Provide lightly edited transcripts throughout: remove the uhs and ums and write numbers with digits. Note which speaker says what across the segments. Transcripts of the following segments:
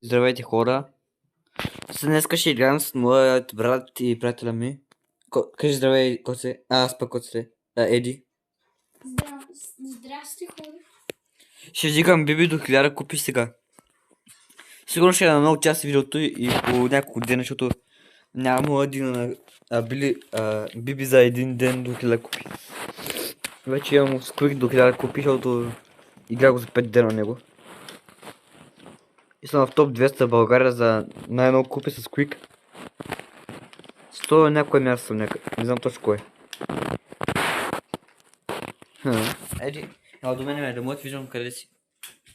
Speaker 1: Здравейте, хора. Днеска ще играем с моят брат и приятеля ми. Кажи здравей, Коце. Аз пък Коце. Еди.
Speaker 2: Здрасти, хора.
Speaker 1: Ще вдигам Биби до 1000 купи сега. Сигурно ще е на много части видеото и по няколко дена, защото няма един Биби за един ден до 1000 купи. Вече имам сквик до 1000 купи, защото играх го за 5 дена на него. И съм в топ 200 в България за най-много купи с Quick. 100 някое място някъде. Не знам точно кое. Еди, ела до мене, да мога да виждам къде си.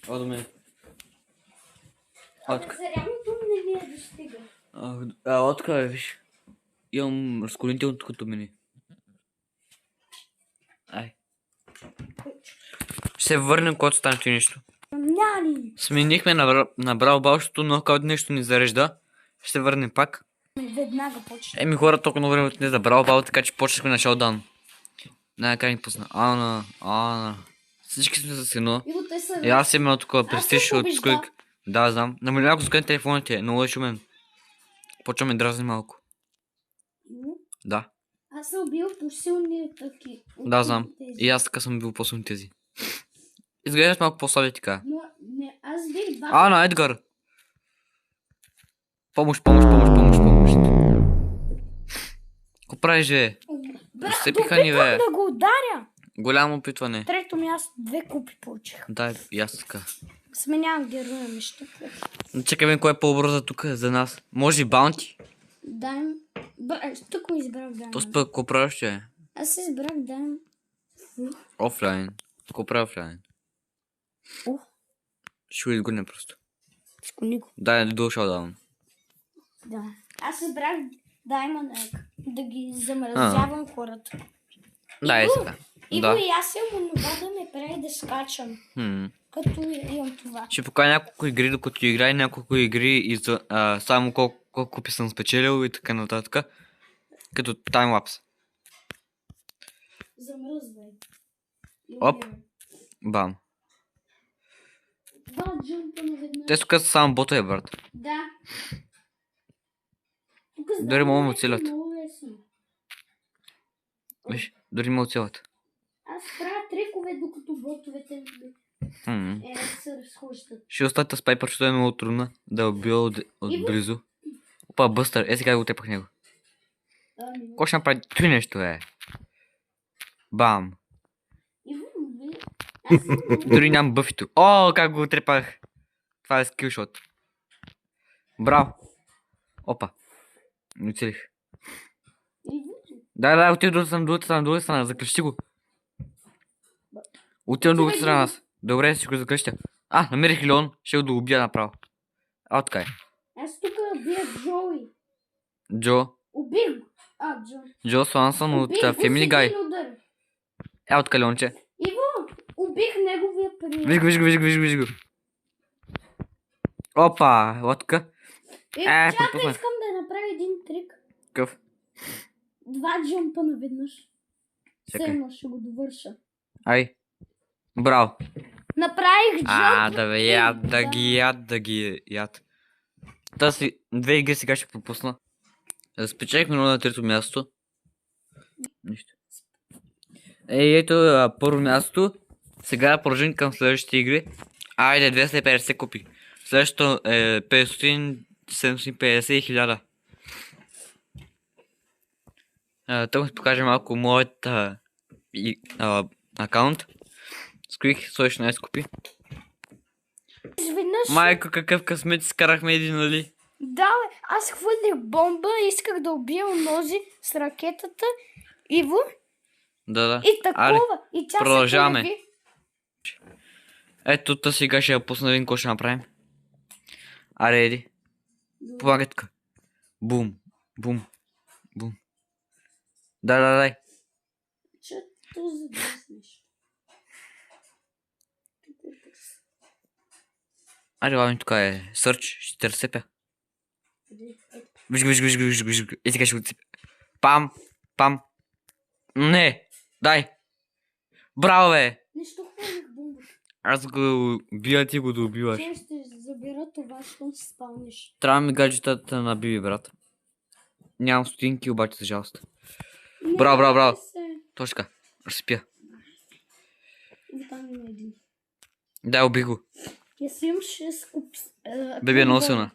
Speaker 1: Ела до мене. Отка.
Speaker 2: Зарядното не ми е достига.
Speaker 1: Отка, виж. Имам разколинителното като мене. Ай. Ще се върнем, когато стане ти нещо.
Speaker 2: Няли.
Speaker 1: Сменихме на Brawl, защото нокаут нещо ни зарежда. Ще се върнем пак.
Speaker 2: Веднага почне.
Speaker 1: Еми хора, толкова много време отне за Brawl, така че почнахме на шоудаун. Най-накрая ни пусна. Ана. Всички сме с едно. И аз имам тук престиж от Squeak. Да, знам. Намали малко скън телефоните, много е шумен. Почваме дразни малко. Да.
Speaker 2: Аз съм бил по-силни таки.
Speaker 1: Да, знам. И аз така съм бил по-силни тези. Изглеждаш малко по-слаби така.
Speaker 2: Но не, аз бих два.
Speaker 1: Ана, Едгар! Помощ. Ко правиш, бе? Разцепиха ни, бе.
Speaker 2: Да го ударя.
Speaker 1: Голямо опитване.
Speaker 2: Трето място, 2 купи получих.
Speaker 1: Да, и аз така.
Speaker 2: Сменявам героя ми, ще.
Speaker 1: Чакай, кое е по-бързо тук за нас. Може и баунти?
Speaker 2: Дай. Тук ми избрах дай.
Speaker 1: То пък, ко правиш, че?
Speaker 2: Аз избрах дай.
Speaker 1: Офлайн. Ко прави офлайн? Ще го изгодня просто.
Speaker 2: Нико.
Speaker 1: Дай, до шоудаун.
Speaker 2: Да. Аз избрах Даймонд Ек. Да ги замразявам хората.
Speaker 1: Да, е сега.
Speaker 2: Иво
Speaker 1: Да.
Speaker 2: и аз имам онова да ме прави да скачам. Като имам това.
Speaker 1: Ще покажа няколко игри, докато играе няколко игри и само колко купи съм спечелил и така нататък. Като таймлапс.
Speaker 2: Замръзвай.
Speaker 1: Оп. Бам.
Speaker 2: Два джумпа наведнъж.
Speaker 1: Те тук са само ботове, брат.
Speaker 2: Да. Тук
Speaker 1: Дори мога му целят.
Speaker 2: много лесно.
Speaker 1: Виж, дори ме оцелят.
Speaker 2: Аз правя трикове, докато ботовете се разхождат.
Speaker 1: Ще остата с Пайпър, защото е много трудна да убил отблизо. Опа, бъстър. Е, сега го тепах него. Кой ще направи той нещо, е? Бам.
Speaker 2: Иво, аз съм
Speaker 1: Дори нямам бъфито. О, как го трепах. Това е скилшот. Браво. Опа. Не оцелих. Да, отивам до другата страна, заклещи го. Отивам до другата страна аз. Добре, си го заклещя. Намерих Леон, ще го убия направо. Така е.
Speaker 2: Аз тук бия Джоуи.
Speaker 1: Джо.
Speaker 2: Убих го. Джо.
Speaker 1: Джо Свансън от Family Guy. Така, Леонче.
Speaker 2: Иво, убих неговия приятел.
Speaker 1: Виж го. Опа, лодка.
Speaker 2: Чакай,
Speaker 1: пропуснах.
Speaker 2: искам да направя един трик.
Speaker 1: Какъв?
Speaker 2: 2 джумпа наведнъж.
Speaker 1: Чакай.
Speaker 2: Все едно ще го довърша.
Speaker 1: Ай. Браво.
Speaker 2: Направих джумп.
Speaker 1: Да бе, да ги яд. Тази 2 игри сега ще пропусна. Спечелихме на трето място. Нищо. Ето първо място. Сега продължим към следващите игри. Айде, 250 купи. Следващото е 500, 750 и 1000. Тук ще покажа малко моят акаунт. Squeak 116 купи.
Speaker 2: Изведнъж.
Speaker 1: Майко, какъв късмет изкарахме един, нали?
Speaker 2: Да, бе, аз хвърлих бомба, исках да убия онози с ракетата. Иво.
Speaker 1: Да.
Speaker 2: И такова. И тя
Speaker 1: продължаваме.
Speaker 2: се появи.
Speaker 1: Ето, сега ще я пусна да видим какво ще направим. Еди. Помагай тук. Бум. Дай.
Speaker 2: Чето задеснеш.
Speaker 1: Главно тук е сърч, ще те разсепя. Виж го. И сега ще го цепя. Пам. Не, дай. Браво, бе.
Speaker 2: Нещо хвърлих бомба.
Speaker 1: Аз го бия, ти го да убиваш.
Speaker 2: Ще забера това, щом си спалниш.
Speaker 1: Трябва ми гаджетата на Биби, брат. Нямам стотинки, обаче за жалост. Браво, браво, браво. Точно така. Разпия.
Speaker 2: И там има един.
Speaker 1: Дай, убих го.
Speaker 2: Я си имам 6 купи.
Speaker 1: Биби е много силна.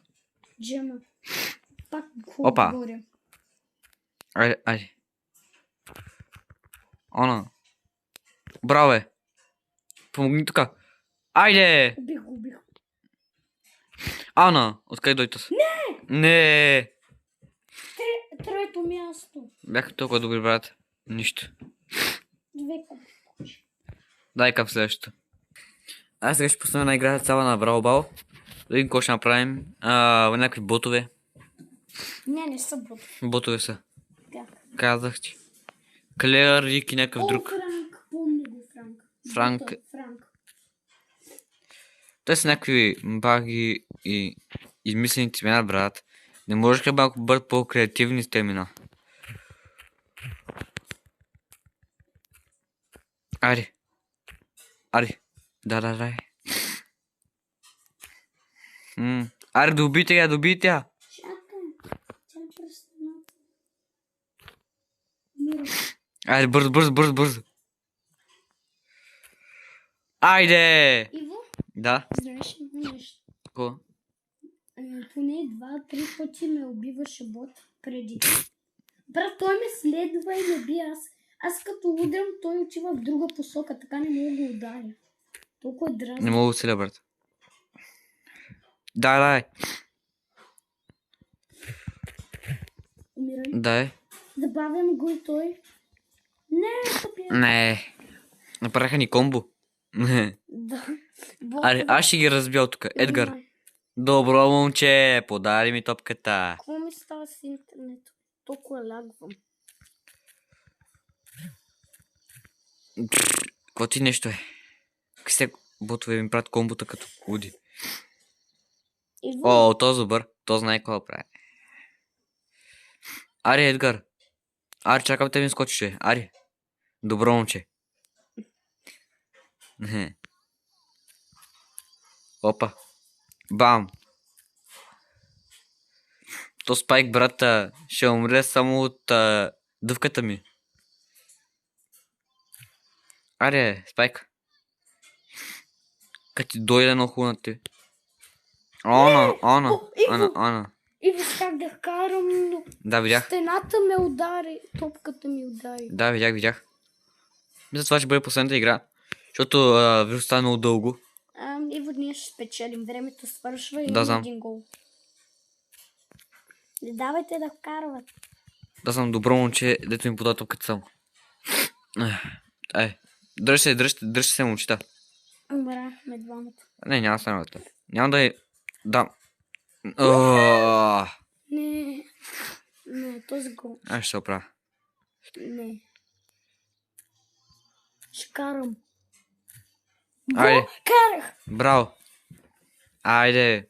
Speaker 2: Джема. Пак
Speaker 1: Опа.
Speaker 2: хубаво говоря.
Speaker 1: Айде, айде. Она. Браво, бе. Помогни тук. Айде!
Speaker 2: Убих го, убих.
Speaker 1: Ана, откъде дойде това? Не!
Speaker 2: Трето място.
Speaker 1: Бяха толкова добри, брат. Нищо.
Speaker 2: Две купи.
Speaker 1: Дай към следващото. Аз сега ще поставя една игра цяла на Браво Бал. Да видим какво ще направим. Някакви ботове.
Speaker 2: Не са бот.
Speaker 1: Ботове са.
Speaker 2: Как?
Speaker 1: Казах ти. Клеър, Рик и някакъв
Speaker 2: О,
Speaker 1: друг.
Speaker 2: Франк. Помни го, Франк.
Speaker 1: Франк.
Speaker 2: Бота, Франк.
Speaker 1: Те са някакви баги и измислени имена, брат. Не можеш ли малко бъдат по-креативни с темена? Айде. Айде. Да. Айде, добийте я, добийте я.
Speaker 2: Чакай. Тя е пръстена. Мира.
Speaker 1: Айде, бързо. Айде!
Speaker 2: Иво,
Speaker 1: Да.
Speaker 2: знаеш ли нещо?
Speaker 1: Какво?
Speaker 2: Поне 2-3 пъти ме убиваше бот преди. Брат, той ме следва и ме бие. Аз като удрям, той отива в друга посока, така не мога да го ударя. Толкова е
Speaker 1: Не
Speaker 2: дразно.
Speaker 1: мога да целя, брат. Дай.
Speaker 2: Умирай.
Speaker 1: Дай.
Speaker 2: Забавям го и той. Не, тъпя.
Speaker 1: Не. Направиха ни комбо.
Speaker 2: Да.
Speaker 1: Аре, аз ще ги разбия тук. Едгар. Добро момче, подари ми топката.
Speaker 2: Какво ми става с интернет? Толкова лагвам.
Speaker 1: Какво ти нещо е? Какви сте ботове ми правят комбота като луди?
Speaker 2: Иво,
Speaker 1: О, то добър. То знае какво прави. Аре, Едгар. Аре, чакам те ми скочише. Аре. Добро момче. Опа. Бам. То Спайк, брата, ще умре само от дъвката ми. Аре, Спайк. Като ти дойде на хубаво ти. Ана.
Speaker 2: Иво, как да карам, но
Speaker 1: Да, видях.
Speaker 2: стената ме удари, топката ми удари.
Speaker 1: Да, видях. Мисля, това ще бъде последната игра. Защото ви остана много дълго.
Speaker 2: Иво, ние ще спечелим. Времето свършва и
Speaker 1: Да,
Speaker 2: има
Speaker 1: знам.
Speaker 2: един гол. Не давайте да вкарват.
Speaker 1: Да съм добро момче, дето ми пода топката само. Дръжте се, момчета.
Speaker 2: Умрахме двамата.
Speaker 1: Не, няма да стане от теб. Няма да е... Да.
Speaker 2: Не, този гол.
Speaker 1: Аз ще се оправя.
Speaker 2: Не. Ще карам.
Speaker 1: Айде.
Speaker 2: Карах!
Speaker 1: Браво. Айде.